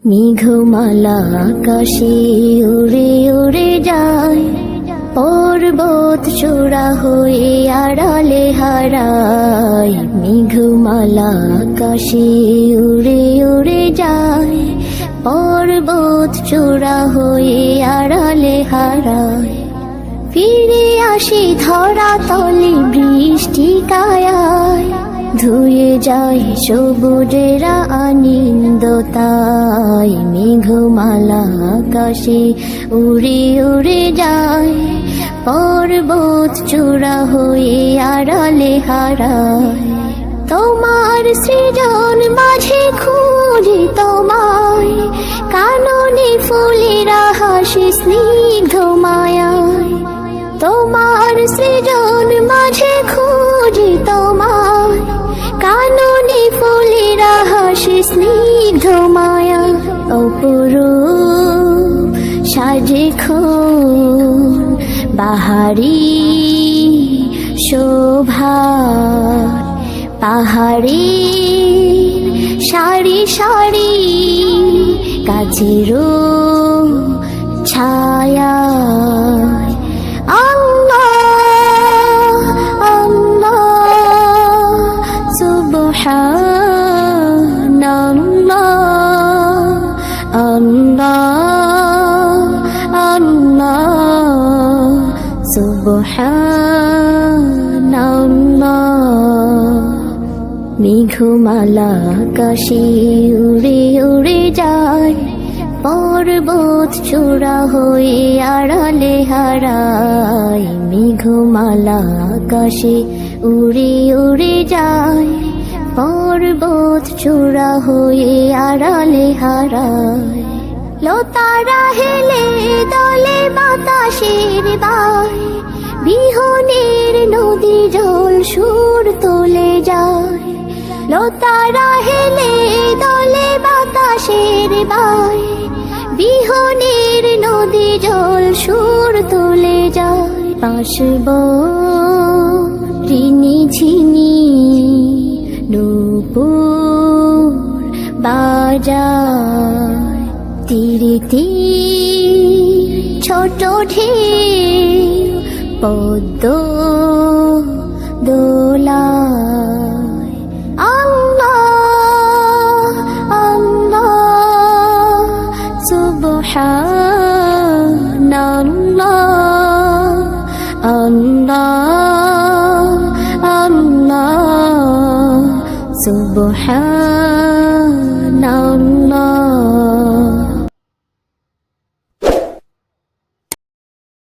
মেঘমালা আকাশে উড়ে উড়ে যায়, পর্বত চূড়া হয়ে আড়ালে হারায়। মেঘমালা আকাশে উড়ে উড়ে যায়, পর্বত চূড়া হয়ে আড়ালে হারায়। ফিরে আসি ধরা তলে বৃষ্টি কায়ায়, ধুয়ে যায় সবুজেরা আনন্দতায়। মেঘমালা আকাশে উড়ে উড়ে যায়, পর্বত চূড়া হয়ে আড়ালে হারায়। তোমার সৃজন মাঝে খুঁজি তোমায়, কাননে ফুলেরা হাসি স্নিগ্ধ মায়ায়। তোমার সৃজন মাঝে খুঁজি তোমায়, কাননে ফুলেরা হাসি স্নিগ্ধ মায়া। অপরূপ সাজে খুন বাহারি শোভা, পাহাড়ি সারি সারি গাছেরও ছায়া। আল্লাহ আল্লাহ সুবহানাল্লাহ, আল্লাহ আল্লাহ সুবহানাল্লাহ। মেঘমালা আকাশে উড়ে উড়ে যায়, পর্বত চূড়া হয়ে আড়ালে হারায়। মেঘমালা আকাশে উড়ে উড়ে যায়, পর্বত চূড়া হয়ে আড়ালে হারায়। লতারা হেলে দলে বাতাসের বায়, বিহনের নদী জল সুর তুলে যায়। লতারা হেলে দলে বাতাসের বায়, বিহনের নদী জল সুর তুলে যায়। পাশব ঋণী ঝিনি নূপুর বাজায়, তীরে তীর ছোট ঢেউ পদ্ম দোলায়। আল্লাহ আল্লাহ সুবহানাল্লাহ, আল্লাহ আল্লাহ সুবহানাল্লাহ।